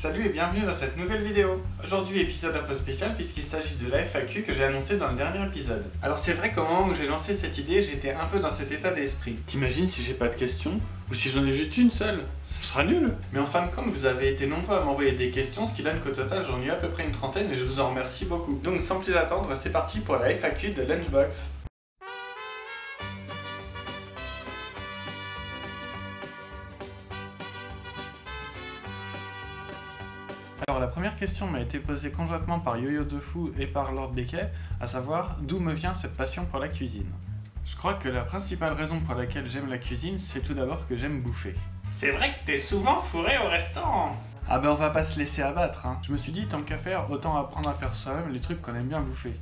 Salut et bienvenue dans cette nouvelle vidéo. Aujourd'hui épisode un peu spécial puisqu'il s'agit de la FAQ que j'ai annoncé dans le dernier épisode. Alors c'est vrai qu'au moment où j'ai lancé cette idée, j'étais un peu dans cet état d'esprit. T'imagines si j'ai pas de questions? Ou si j'en ai juste une seule? Ce sera nul. Mais en fin de compte, vous avez été nombreux à m'envoyer des questions, ce qui donne qu'au total j'en ai eu à peu près une trentaine et je vous en remercie beaucoup. Donc sans plus attendre, c'est parti pour la FAQ de Lunchbox. Alors la première question m'a été posée conjointement par Yo-Yo de Fou et par Lord Becquet, à savoir d'où me vient cette passion pour la cuisine. Je crois que la principale raison pour laquelle j'aime la cuisine, c'est tout d'abord que j'aime bouffer. C'est vrai que t'es souvent fourré au restaurant. Ah ben on va pas se laisser abattre, hein. Je me suis dit tant qu'à faire, autant apprendre à faire soi-même les trucs qu'on aime bien bouffer.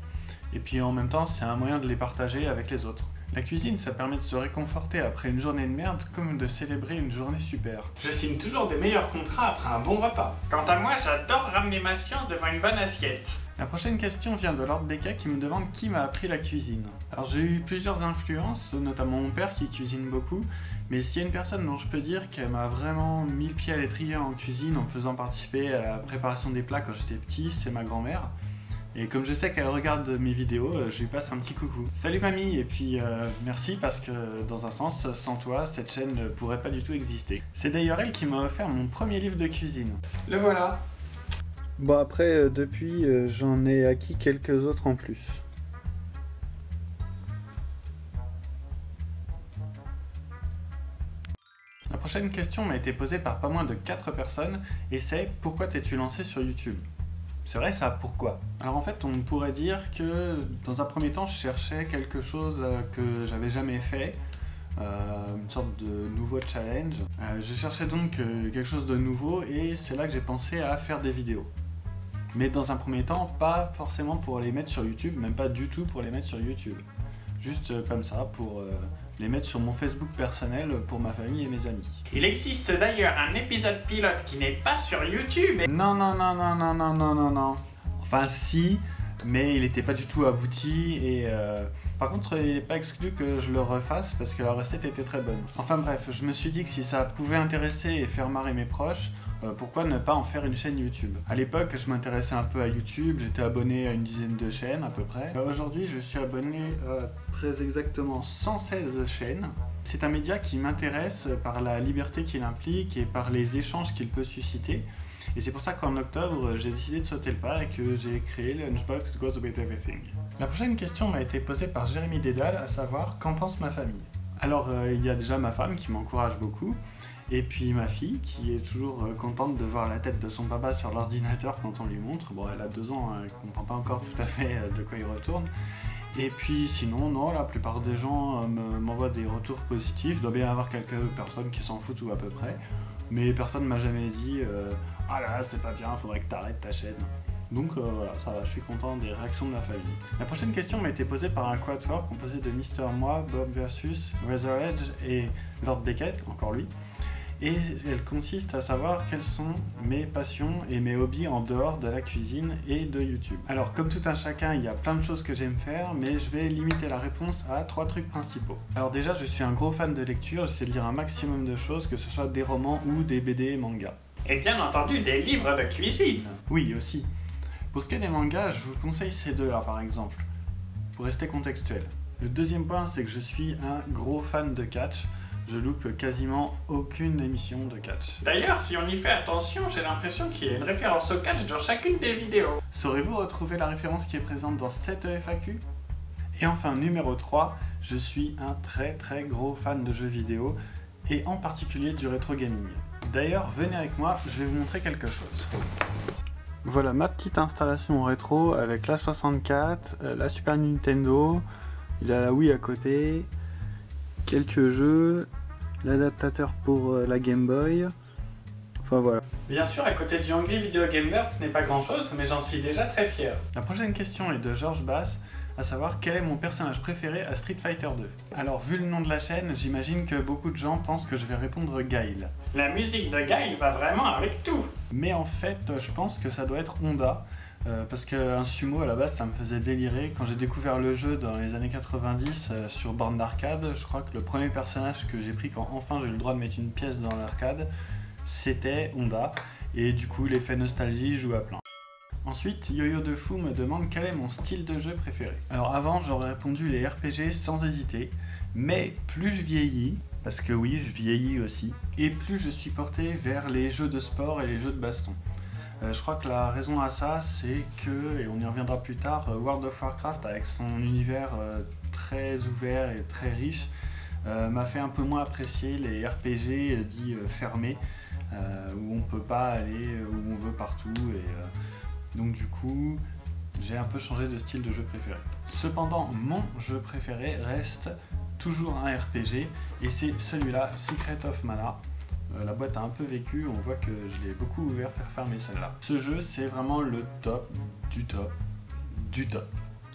Et puis en même temps, c'est un moyen de les partager avec les autres. La cuisine, ça permet de se réconforter après une journée de merde comme de célébrer une journée super. Je signe toujours des meilleurs contrats après un bon repas. Quant à moi, j'adore ramener ma science devant une bonne assiette. La prochaine question vient de Lord Becquet qui me demande qui m'a appris la cuisine. Alors j'ai eu plusieurs influences, notamment mon père qui cuisine beaucoup, mais s'il y a une personne dont je peux dire qu'elle m'a vraiment mis le pied à l'étrier en cuisine en me faisant participer à la préparation des plats quand j'étais petit, c'est ma grand-mère. Et comme je sais qu'elle regarde mes vidéos, je lui passe un petit coucou. Salut mamie, et puis merci parce que dans un sens, sans toi, cette chaîne ne pourrait pas du tout exister. C'est d'ailleurs elle qui m'a offert mon premier livre de cuisine. Le voilà. Bon après, depuis, j'en ai acquis quelques autres en plus. La prochaine question m'a été posée par pas moins de 4 personnes, et c'est « Pourquoi t'es-tu lancé sur YouTube ?» C'est vrai ça, pourquoi? Alors en fait, on pourrait dire que dans un premier temps, je cherchais quelque chose que j'avais jamais fait, une sorte de nouveau challenge. Je cherchais donc quelque chose de nouveau et c'est là que j'ai pensé à faire des vidéos. Mais dans un premier temps, pas forcément pour les mettre sur YouTube, même pas du tout pour les mettre sur YouTube. Juste comme ça, pour les mettre sur mon Facebook personnel pour ma famille et mes amis. Il existe d'ailleurs un épisode pilote qui n'est pas sur YouTube et... Non. Enfin si, mais il n'était pas du tout abouti et... Par contre, il n'est pas exclu que je le refasse parce que la recette était très bonne. Enfin bref, je me suis dit que si ça pouvait intéresser et faire marrer mes proches, pourquoi ne pas en faire une chaîne YouTube? À l'époque, je m'intéressais un peu à YouTube, j'étais abonné à une dizaine de chaînes à peu près. Aujourd'hui, je suis abonné à très exactement 116 chaînes. C'est un média qui m'intéresse par la liberté qu'il implique et par les échanges qu'il peut susciter. Et c'est pour ça qu'en octobre, j'ai décidé de sauter le pas et que j'ai créé Lunchbox Goes With Everything. La prochaine question m'a été posée par Jérémy Dédale, à savoir « Qu'en pense ma famille ?» Alors, il y a déjà ma femme qui m'encourage beaucoup. Et puis ma fille, qui est toujours contente de voir la tête de son papa sur l'ordinateur quand on lui montre. Bon, elle a 2 ans, elle comprend pas encore tout à fait de quoi il retourne. Et puis sinon, non, la plupart des gens m'envoient des retours positifs. Il doit bien y avoir quelques personnes qui s'en foutent ou à peu près. Mais personne ne m'a jamais dit « Ah là, c'est pas bien, faudrait que t'arrêtes ta chaîne ». Donc voilà, ça va, je suis content des réactions de ma famille. La prochaine question m'a été posée par un quatuor composé de Mister Moi, Bob Versus, Razor Edge et Lord Becquet, encore lui. Et elle consiste à savoir quelles sont mes passions et mes hobbies en dehors de la cuisine et de YouTube. Alors comme tout un chacun, il y a plein de choses que j'aime faire, mais je vais limiter la réponse à 3 trucs principaux. Alors déjà, je suis un gros fan de lecture, j'essaie de lire un maximum de choses, que ce soit des romans ou des BD et mangas. Et bien entendu, des livres de cuisine. Oui, aussi. Pour ce qui est des mangas, je vous conseille ces deux-là par exemple, pour rester contextuel. Le deuxième point, c'est que je suis un gros fan de catch. Je loupe quasiment aucune émission de catch. D'ailleurs, si on y fait attention, j'ai l'impression qu'il y a une référence au catch dans chacune des vidéos. Saurez-vous retrouver la référence qui est présente dans cette FAQ? Et enfin, numéro 3, je suis un très gros fan de jeux vidéo, et en particulier du rétro gaming. D'ailleurs, venez avec moi, je vais vous montrer quelque chose. Voilà ma petite installation rétro avec la 64, la Super Nintendo, il y a la Wii à côté, quelques jeux, l'adaptateur pour la Game Boy, enfin voilà. Bien sûr, à côté du Angry Video Game Nerd, ce n'est pas grand chose, mais j'en suis déjà très fier. La prochaine question est de Georges Bass, à savoir quel est mon personnage préféré à Street Fighter 2. Alors, vu le nom de la chaîne, j'imagine que beaucoup de gens pensent que je vais répondre Guile. La musique de Guile va vraiment avec tout. Mais en fait, je pense que ça doit être Honda, parce qu'un sumo à la base ça me faisait délirer. Quand j'ai découvert le jeu dans les années 90 sur borne d'arcade, je crois que le premier personnage que j'ai pris quand enfin j'ai eu le droit de mettre une pièce dans l'arcade, c'était Honda. et du coup l'effet nostalgie joue à plein. Ensuite, Yo-Yo de Fou me demande quel est mon style de jeu préféré. Alors avant, j'aurais répondu les RPG sans hésiter, mais plus je vieillis, parce que oui, je vieillis aussi, et plus je suis porté vers les jeux de sport et les jeux de baston. Je crois que la raison à ça, c'est que, et on y reviendra plus tard, World of Warcraft, avec son univers très ouvert et très riche, m'a fait un peu moins apprécier les RPG dits fermés, où on peut pas aller où on veut partout, et donc du coup, j'ai un peu changé de style de jeu préféré. Cependant, mon jeu préféré reste toujours un RPG, et c'est celui-là, Secret of Mana. La boîte a un peu vécu, on voit que je l'ai beaucoup ouverte et refermée celle-là. Ce jeu, c'est vraiment le top du top du top.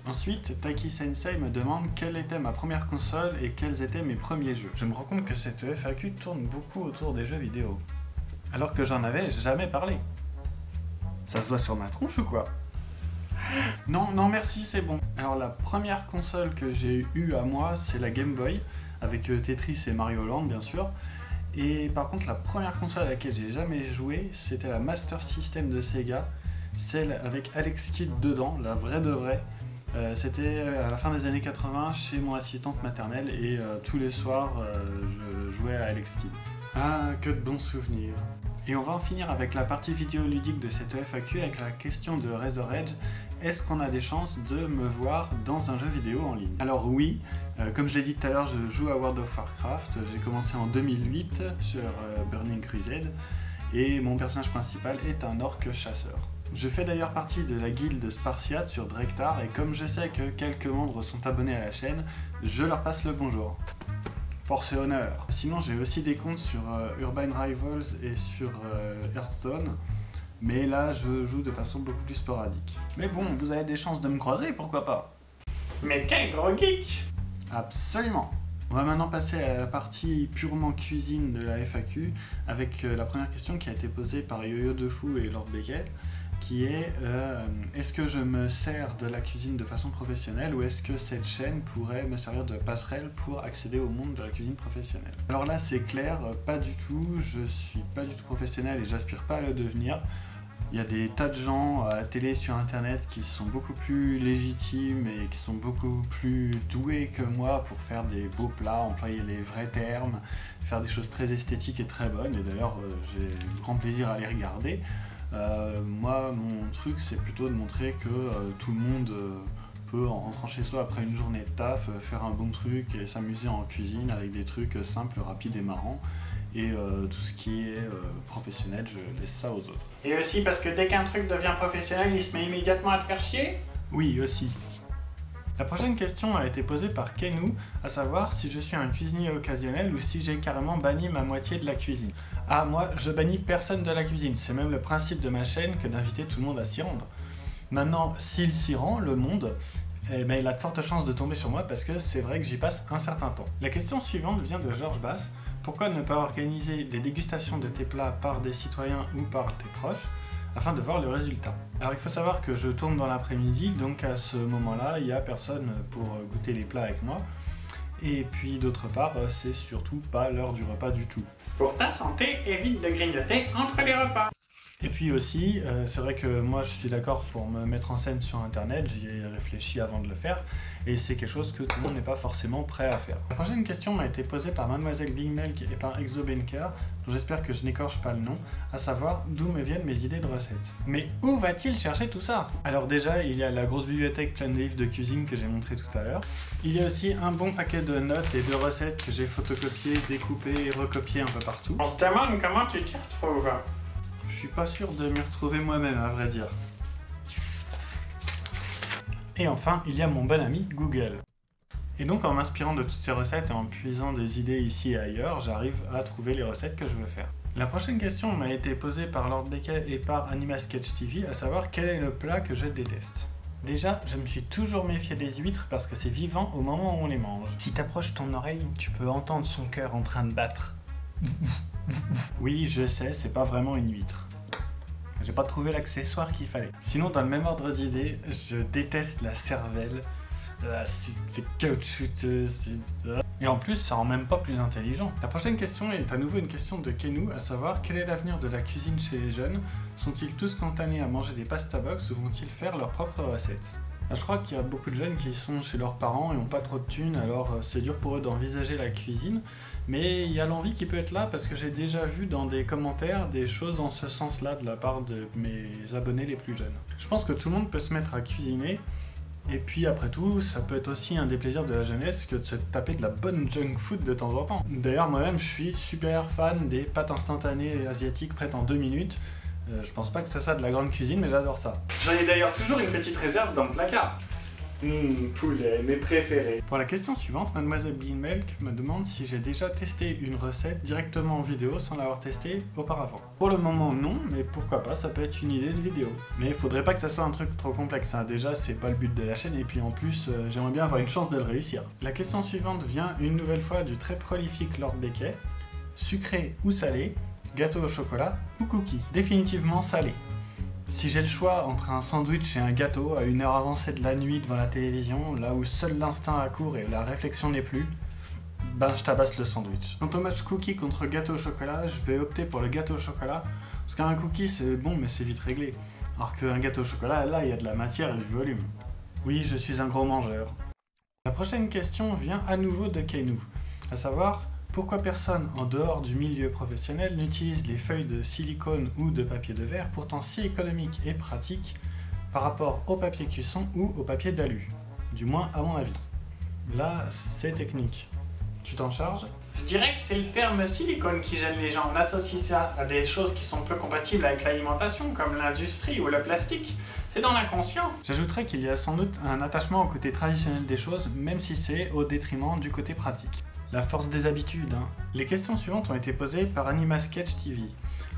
Ensuite, Taiki Sensei me demande quelle était ma première console et quels étaient mes premiers jeux. Je me rends compte que cette FAQ tourne beaucoup autour des jeux vidéo, alors que j'en avais jamais parlé. Ça se voit sur ma tronche ou quoi? Non, non merci, c'est bon. Alors la première console que j'ai eue à moi, c'est la Game Boy, avec Tetris et Mario Land bien sûr. Et par contre, la première console à laquelle j'ai jamais joué, c'était la Master System de Sega, celle avec Alex Kidd dedans, la vraie de vraie. C'était à la fin des années 80 chez mon assistante maternelle, et tous les soirs, je jouais à Alex Kidd. Ah, que de bons souvenirs. Et on va en finir avec la partie vidéoludique de cette FAQ avec la question de Razor Edge. Est-ce qu'on a des chances de me voir dans un jeu vidéo en ligne? Alors oui, comme je l'ai dit tout à l'heure, je joue à World of Warcraft. J'ai commencé en 2008 sur Burning Crusade, et mon personnage principal est un orc chasseur. Je fais d'ailleurs partie de la guilde Spartiate sur Drektar, et comme je sais que quelques membres sont abonnés à la chaîne, je leur passe le bonjour. Force et honneur. Sinon, j'ai aussi des comptes sur Urban Rivals et sur Hearthstone, mais là, je joue de façon beaucoup plus sporadique. Mais bon, vous avez des chances de me croiser, pourquoi pas? Mais quel gros geek! Absolument! On va maintenant passer à la partie purement cuisine de la FAQ, avec la première question qui a été posée par Yo-Yo de Fou et Lord Beckett, qui est est-ce que je me sers de la cuisine de façon professionnelle, ou est-ce que cette chaîne pourrait me servir de passerelle pour accéder au monde de la cuisine professionnelle? Alors là c'est clair, pas du tout, je suis pas du tout professionnel et j'aspire pas à le devenir. Il y a des tas de gens à la télé, sur internet, qui sont beaucoup plus légitimes et qui sont beaucoup plus doués que moi pour faire des beaux plats, employer les vrais termes, faire des choses très esthétiques et très bonnes, et d'ailleurs j'ai grand plaisir à les regarder. Moi, mon truc, c'est plutôt de montrer que tout le monde peut, en rentrant chez soi après une journée de taf, faire un bon truc et s'amuser en cuisine avec des trucs simples, rapides et marrants. Et tout ce qui est professionnel, je laisse ça aux autres. Et aussi parce que dès qu'un truc devient professionnel, il se met immédiatement à te faire chier? Oui, aussi. La prochaine question a été posée par Kenou, à savoir si je suis un cuisinier occasionnel ou si j'ai carrément banni ma moitié de la cuisine. Ah, moi, je bannis personne de la cuisine, c'est même le principe de ma chaîne que d'inviter tout le monde à s'y rendre. Maintenant, s'il s'y rend, le monde, eh ben, il a de fortes chances de tomber sur moi parce que c'est vrai que j'y passe un certain temps. La question suivante vient de Georges Bass. Pourquoi ne pas organiser des dégustations de tes plats par des citoyens ou par tes proches, afin de voir le résultat? Alors il faut savoir que je tourne dans l'après-midi, donc à ce moment-là, il n'y a personne pour goûter les plats avec moi. Et puis d'autre part, c'est surtout pas l'heure du repas du tout. Pour ta santé, évite de grignoter entre les repas. Et puis aussi, c'est vrai que moi je suis d'accord pour me mettre en scène sur internet, j'y ai réfléchi avant de le faire, et c'est quelque chose que tout le monde n'est pas forcément prêt à faire. La prochaine question m'a été posée par Mademoiselle Big Milk et par Exobenker, dont j'espère que je n'écorche pas le nom, à savoir d'où me viennent mes idées de recettes. Mais où va-t-il chercher tout ça? Alors déjà, il y a la grosse bibliothèque pleine de livres de cuisine que j'ai montré tout à l'heure. Il y a aussi un bon paquet de notes et de recettes que j'ai photocopiées, découpées et recopiées un peu partout. On se demande comment tu t'y retrouves. Je suis pas sûr de m'y retrouver moi-même, à vrai dire. Et enfin, il y a mon bon ami Google. Et donc en m'inspirant de toutes ces recettes et en puisant des idées ici et ailleurs, j'arrive à trouver les recettes que je veux faire. La prochaine question m'a été posée par Lord Beckett et par Anima Sketch TV, à savoir quel est le plat que je déteste. Déjà, je me suis toujours méfié des huîtres parce que c'est vivant au moment où on les mange. Si t'approches ton oreille, tu peux entendre son cœur en train de battre. Oui, je sais, c'est pas vraiment une huître. J'ai pas trouvé l'accessoire qu'il fallait. Sinon, dans le même ordre d'idée, je déteste la cervelle. C'est caoutchouteux, Et en plus, ça rend même pas plus intelligent. La prochaine question est à nouveau une question de Kenou, à savoir quel est l'avenir de la cuisine chez les jeunes? Sont-ils tous condamnés à manger des pasta box ou vont-ils faire leurs propres recettes? Je crois qu'il y a beaucoup de jeunes qui sont chez leurs parents et n'ont pas trop de thunes, alors c'est dur pour eux d'envisager la cuisine. Mais il y a l'envie qui peut être là parce que j'ai déjà vu dans des commentaires des choses en ce sens-là de la part de mes abonnés les plus jeunes. Je pense que tout le monde peut se mettre à cuisiner. Et puis après tout, ça peut être aussi un des plaisirs de la jeunesse que de se taper de la bonne junk food de temps en temps. D'ailleurs, moi-même, je suis super fan des pâtes instantanées asiatiques prêtes en 2 minutes. Je pense pas que ce soit de la grande cuisine, mais j'adore ça. J'en ai d'ailleurs toujours une petite réserve dans le placard. Poulet, mes préférés. Pour la question suivante, Mademoiselle Beanmelk me demande si j'ai déjà testé une recette directement en vidéo sans l'avoir testée auparavant. Pour le moment non, mais pourquoi pas, ça peut être une idée de vidéo. Mais il faudrait pas que ça soit un truc trop complexe, hein. Déjà c'est pas le but de la chaîne et puis en plus j'aimerais bien avoir une chance de le réussir. La question suivante vient une nouvelle fois du très prolifique Lord Becquet. Sucré ou salé, gâteau au chocolat ou cookie? Définitivement salé. Si j'ai le choix entre un sandwich et un gâteau à une heure avancée de la nuit devant la télévision, là où seul l'instinct accourt et la réflexion n'est plus, ben je tabasse le sandwich. Quant au match cookie contre gâteau au chocolat, je vais opter pour le gâteau au chocolat, parce qu'un cookie c'est bon mais c'est vite réglé. Alors qu'un gâteau au chocolat, là il y a de la matière et du volume. Oui, je suis un gros mangeur. La prochaine question vient à nouveau de Kenou, à savoir pourquoi personne en dehors du milieu professionnel n'utilise les feuilles de silicone ou de papier de verre, pourtant si économiques et pratiques par rapport au papier cuisson ou au papier d'alu. Du moins à mon avis. Là, c'est technique. Tu t'en charges? Je dirais que c'est le terme silicone qui gêne les gens. On associe ça à des choses qui sont peu compatibles avec l'alimentation, comme l'industrie ou le plastique. C'est dans l'inconscient. J'ajouterais qu'il y a sans doute un attachement au côté traditionnel des choses, même si c'est au détriment du côté pratique. La force des habitudes, hein. Les questions suivantes ont été posées par Anima Sketch TV,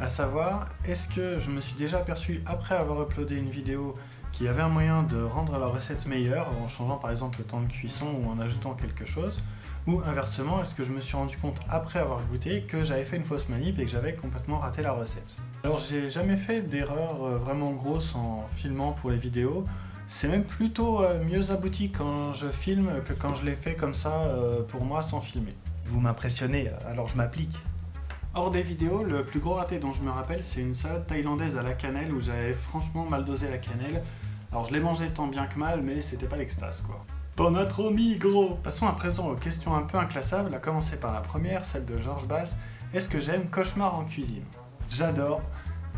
à savoir, est-ce que je me suis déjà aperçu après avoir uploadé une vidéo qu'il y avait un moyen de rendre la recette meilleure en changeant par exemple le temps de cuisson ou en ajoutant quelque chose, ou inversement, est-ce que je me suis rendu compte après avoir goûté que j'avais fait une fausse manip et que j'avais complètement raté la recette. Alors j'ai jamais fait d'erreur vraiment grosse en filmant pour les vidéos. C'est même plutôt mieux abouti quand je filme que quand je l'ai fait comme ça pour moi sans filmer. Vous m'impressionnez, alors je m'applique. Hors des vidéos, le plus gros raté dont je me rappelle, c'est une salade thaïlandaise à la cannelle où j'avais franchement mal dosé la cannelle. Alors je l'ai mangé tant bien que mal, mais c'était pas l'extase quoi. T'en as trop mis gros! Passons à présent aux questions un peu inclassables, à commencer par la première, celle de Georges Bass. Est-ce que j'aime Cauchemar en cuisine? J'adore,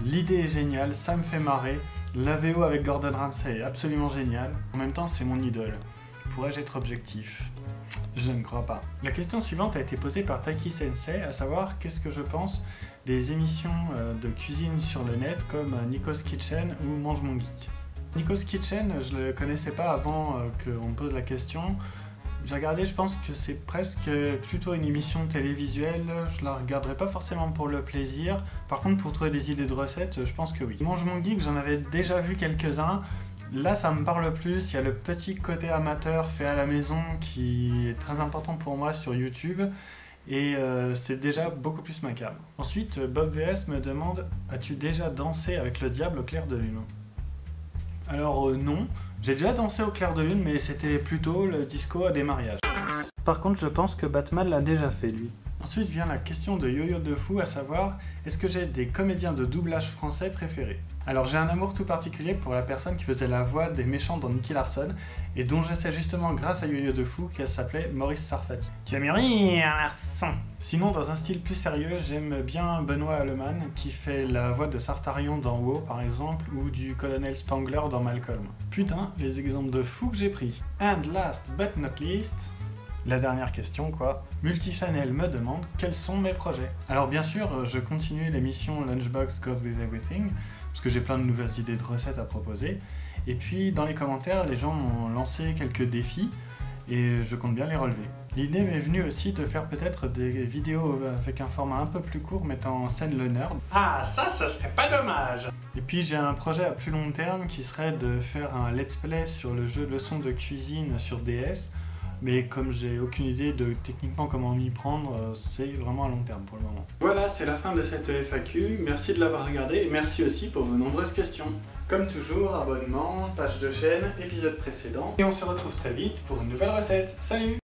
l'idée est géniale, ça me fait marrer. La VO avec Gordon Ramsay est absolument géniale. En même temps, c'est mon idole. Pourrais-je être objectif? Je ne crois pas. La question suivante a été posée par Taiki Sensei, à savoir qu'est-ce que je pense des émissions de cuisine sur le net comme Nico's Kitchen ou Mange Mon Geek. Nico's Kitchen, je le connaissais pas avant qu'on me pose la question. J'ai regardé, je pense que c'est presque plutôt une émission télévisuelle, je la regarderai pas forcément pour le plaisir, par contre pour trouver des idées de recettes, je pense que oui. Mange Mon Geek, j'en avais déjà vu quelques-uns, là ça me parle plus, il y a le petit côté amateur fait à la maison qui est très important pour moi sur YouTube, et c'est déjà beaucoup plus macabre. Ensuite, Bob VS me demande « As-tu déjà dansé avec le diable au clair de lune ?» Alors non, j'ai déjà dansé au clair de lune, mais c'était plutôt le disco à des mariages. Par contre, je pense que Batman l'a déjà fait, lui. Ensuite vient la question de Yo-Yo de Fou, à savoir, est-ce que j'ai des comédiens de doublage français préférés? Alors j'ai un amour tout particulier pour la personne qui faisait la voix des méchants dans Nicky Larson, et dont je sais justement grâce à Yo-Yo de Fou qu'elle s'appelait Maurice Sarfati. Tu vas me rire, Larson! Sinon, dans un style plus sérieux, j'aime bien Benoît Alleman, qui fait la voix de Sartarion dans WoW par exemple, ou du colonel Spangler dans Malcolm. Putain, les exemples de fous que j'ai pris. And last but not least, la dernière question quoi, Multichannel me demande quels sont mes projets. Alors bien sûr, je continue l'émission Lunchbox Goes With Everything, parce que j'ai plein de nouvelles idées de recettes à proposer. Et puis dans les commentaires, les gens m'ont lancé quelques défis, et je compte bien les relever. L'idée m'est venue aussi de faire peut-être des vidéos avec un format un peu plus court mettant en scène le nerd. Ah, ça serait pas dommage! Et puis j'ai un projet à plus long terme qui serait de faire un let's play sur le jeu de leçons de cuisine sur DS. Mais comme j'ai aucune idée de techniquement comment m'y prendre, c'est vraiment à long terme pour le moment. Voilà, c'est la fin de cette FAQ. Merci de l'avoir regardé et merci aussi pour vos nombreuses questions. Comme toujours, abonnement, page de chaîne, épisode précédent. Et on se retrouve très vite pour une nouvelle recette. Salut!